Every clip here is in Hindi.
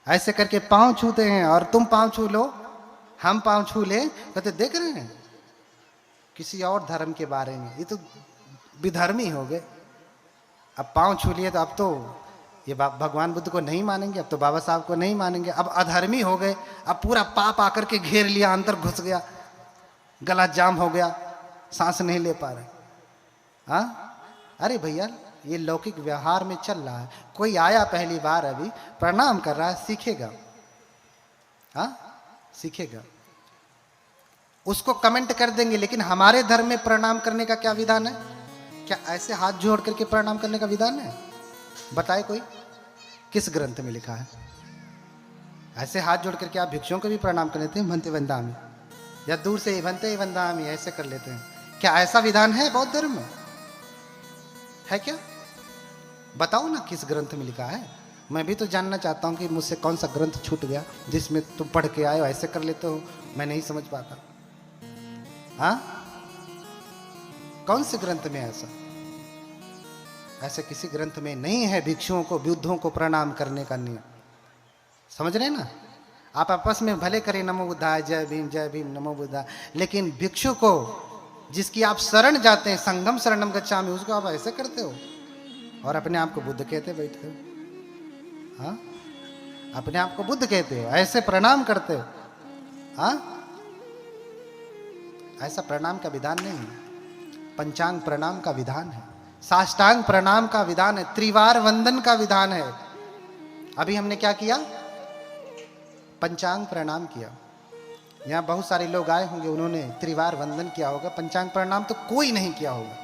ऐसे करके पांव छूते हैं और तुम पांव छू लो, हम पांव छू ले, कहते देख रहे हैं किसी और धर्म के बारे में, ये तो विधर्मी हो गए। अब पांव छू लिए तो अब तो ये भगवान बुद्ध को नहीं मानेंगे, अब तो बाबा साहब को नहीं मानेंगे, अब अधर्मी हो गए, अब पूरा पाप आकर के घेर लिया, अंदर घुस गया, गला जाम हो गया, सांस नहीं ले पा रहे। हाँ, अरे भैया ये लौकिक व्यवहार में चल रहा है। कोई आया पहली बार, अभी प्रणाम कर रहा है, सीखेगा। हाँ, सीखेगा, उसको कमेंट कर देंगे। लेकिन हमारे धर्म में प्रणाम करने का क्या विधान है? क्या ऐसे हाथ जोड़ करके प्रणाम करने का विधान है? बताए कोई, किस ग्रंथ में लिखा है? ऐसे हाथ जोड़ करके आप भिक्षुओं को भी प्रणाम कर लेते हैं, भंते वंदामी, या दूर से भंते वंदामी ऐसे कर लेते हैं। क्या ऐसा विधान है बौद्ध धर्म में? है क्या? बताओ ना किस ग्रंथ में लिखा है। मैं भी तो जानना चाहता हूं कि मुझसे कौन सा ग्रंथ छूट गया जिसमें तुम पढ़ के आए हो ऐसे कर लेते हो, मैं नहीं समझ पाता। हाँ, कौन से ग्रंथ में ऐसा? ऐसे किसी ग्रंथ में नहीं है भिक्षुओं को, बुद्धों को प्रणाम करने का नियम। समझ रहे ना? आप आपस में भले करें नमो बुद्धाय, जय भीम नमो बुद्धाय, लेकिन भिक्षु को जिसकी आप शरण जाते हैं, संगम शरणम गच्छामि, उसको आप ऐसे करते हो और अपने आप को बुद्ध कहते बैठते हो। हाँ, अपने आप को बुद्ध कहते हो, ऐसे प्रणाम करते हो। हाँ, ऐसा प्रणाम का विधान नहीं है। पंचांग प्रणाम का विधान है, साष्टांग प्रणाम का विधान है, त्रिवार वंदन का विधान है। अभी हमने क्या किया? पंचांग प्रणाम किया। यहां बहुत सारे लोग आए होंगे, उन्होंने त्रिवार वंदन किया होगा, पंचांग प्रणाम तो कोई नहीं किया होगा।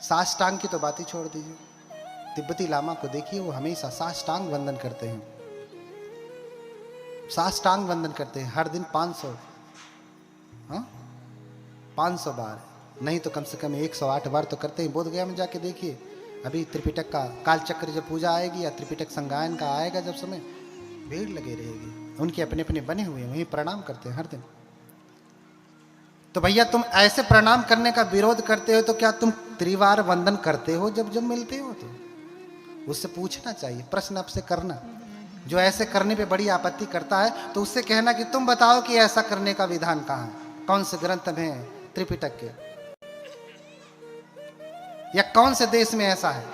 साष्टांग की तो बात ही छोड़ दीजिए। तिब्बती लामा को देखिए, वो हमेशा साष्टांग वंदन करते हैं, साष्टांग वंदन करते हैं हर दिन 500, हाँ 500 बार, नहीं तो कम से कम 108 बार तो करते हैं। बोध गया में जाके देखिए, अभी त्रिपिटक का कालचक्र जब पूजा आएगी या त्रिपिटक संगायन का आएगा जब समय, भीड़ लगे रहेगी, उनके अपने अपने बने हुए वहीं प्रणाम करते हैं हर दिन। तो भैया तुम ऐसे प्रणाम करने का विरोध करते हो तो क्या तुम त्रिवार वंदन करते हो जब जब मिलते हो? तो उससे पूछना चाहिए, प्रश्न आपसे करना। जो ऐसे करने पे बड़ी आपत्ति करता है तो उससे कहना कि तुम बताओ कि ऐसा करने का विधान कहाँ है, कौन से ग्रंथ में, त्रिपिटक के, या कौन से देश में ऐसा है?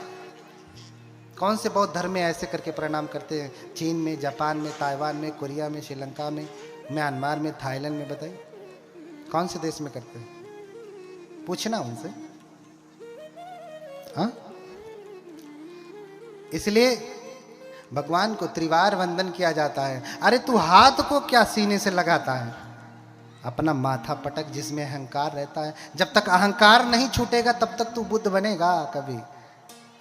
कौन से बौद्ध धर्म में ऐसे करके प्रणाम करते हैं? चीन में, जापान में, ताइवान में, कोरिया में, श्रीलंका में, म्यांमार में, थाईलैंड में, बताइए कौन से देश में करते हैं? पूछना उनसे। हाँ, इसलिए भगवान को त्रिवार वंदन किया जाता है। अरे तू हाथ को क्या सीने से लगाता है? अपना माथा पटक, जिसमें अहंकार रहता है। जब तक अहंकार नहीं छूटेगा तब तक तू बुद्ध बनेगा कभी,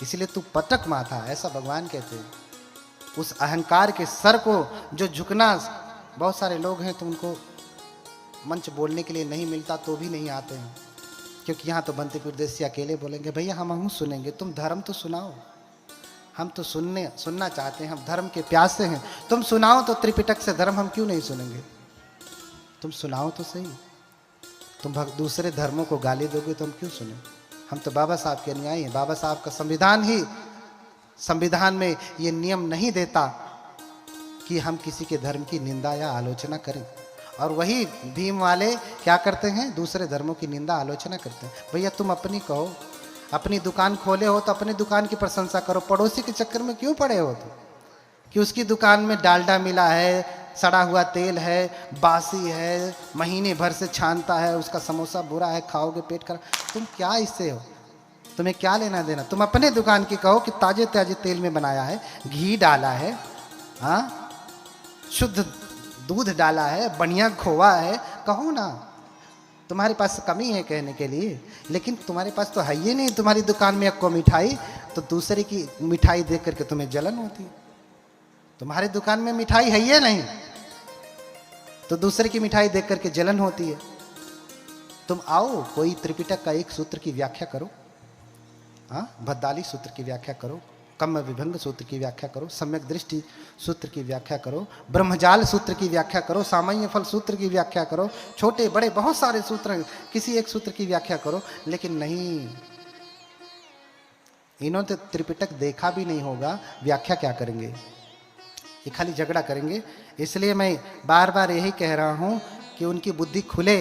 इसलिए तू पटक माथा, ऐसा भगवान कहते हैं। उस अहंकार के सर को जो झुकना, बहुत सारे लोग हैं तो उनको मंच बोलने के लिए नहीं मिलता तो भी नहीं आते हैं, क्योंकि यहाँ तो बनते प्रदेश अकेले बोलेंगे, भैया हम सुनेंगे, तुम धर्म तो सुनाओ, हम तो सुनना चाहते हैं, हम धर्म के प्यासे हैं, तुम सुनाओ तो त्रिपिटक से धर्म हम क्यों नहीं सुनेंगे? तुम सुनाओ तो सही। तुम दूसरे धर्मों को गाली दोगे तो हम क्यों सुने? हम तो बाबा साहब के अनुयायी हैं। बाबा साहब का संविधान में ये नियम नहीं देता कि हम किसी के धर्म की निंदा या आलोचना करें, और वही भीम वाले क्या करते हैं? दूसरे धर्मों की निंदा आलोचना करते हैं। भैया तुम अपनी कहो, अपनी दुकान खोले हो तो अपनी दुकान की प्रशंसा करो, पड़ोसी के चक्कर में क्यों पड़े हो? तो कि उसकी दुकान में डालडा मिला है, सड़ा हुआ तेल है, बासी है, महीने भर से छानता है, उसका समोसा बुरा है, खाओगे पेट खराब। तुम क्या इससे हो? तुम्हें क्या लेना देना? तुम अपने दुकान की कहो कि ताजे ताजे तेल में बनाया है, घी डाला है, हाँ शुद्ध दूध डाला है, बढ़िया खोआ है, कहो ना। तुम्हारे पास कमी है कहने के लिए, लेकिन तुम्हारे पास तो है ही नहीं। तुम्हारी दुकान में एक को मिठाई, तो दूसरे की मिठाई देख करके तुम्हें जलन होती है। तुम्हारी दुकान में मिठाई है ही नहीं तो दूसरे की मिठाई देख करके जलन होती है। तुम आओ, कोई त्रिपिटक का एक सूत्र की व्याख्या करो, हाँ भद्दाली सूत्र की व्याख्या करो, कम्म विभंग सूत्र की व्याख्या करो, सम्यक दृष्टि सूत्र की व्याख्या करो, ब्रह्मजाल सूत्र की व्याख्या करो, सामान्य फल सूत्र की व्याख्या करो, छोटे बड़े बहुत सारे सूत्र हैं, किसी एक सूत्र की व्याख्या करो। लेकिन नहीं, इन्होंने त्रिपिटक देखा भी नहीं होगा, व्याख्या क्या करेंगे? ये खाली झगड़ा करेंगे। इसलिए मैं बार बार यही कह रहा हूं कि उनकी बुद्धि खुले,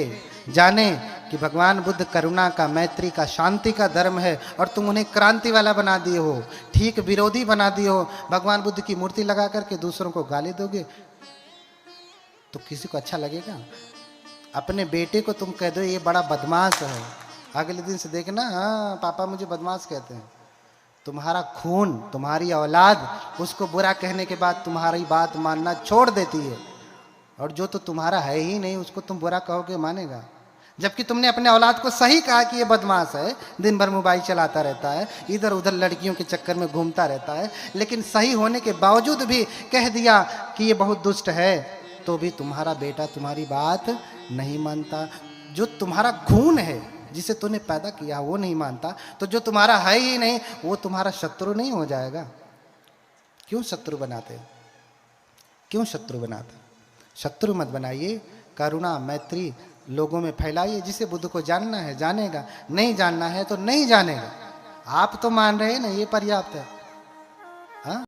जाने कि भगवान बुद्ध करुणा का, मैत्री का, शांति का धर्म है, और तुम उन्हें क्रांति वाला बना दिए हो, ठीक विरोधी बना दिए हो। भगवान बुद्ध की मूर्ति लगा करके दूसरों को गाली दोगे तो किसी को अच्छा लगेगा? अपने बेटे को तुम कह दो ये बड़ा बदमाश है, अगले दिन से देखना, हाँ पापा मुझे बदमाश कहते हैं। तुम्हारा खून, तुम्हारी औलाद उसको बुरा कहने के बाद तुम्हारी बात मानना छोड़ देती है, और जो तो तुम्हारा है ही नहीं उसको तुम बुरा कहोगे मानेगा? जबकि तुमने अपने औलाद को सही कहा कि ये बदमाश है, दिन भर मोबाइल चलाता रहता है, इधर उधर लड़कियों के चक्कर में घूमता रहता है, लेकिन सही होने के बावजूद भी कह दिया कि ये बहुत दुष्ट है, तो भी तुम्हारा बेटा तुम्हारी बात नहीं मानता। जो तुम्हारा खून है, जिसे तूने पैदा किया, वो नहीं मानता, तो जो तुम्हारा है ही नहीं वो तुम्हारा शत्रु नहीं हो जाएगा? क्यों शत्रु बनाते? क्यों शत्रु बनाते? शत्रु मत बनाइए, करुणा मैत्री लोगों में फैलाइए। जिसे बुद्ध को जानना है जानेगा, नहीं जानना है तो नहीं जानेगा। आप तो मान रहे हैं ना, ये पर्याप्त है। हाँ।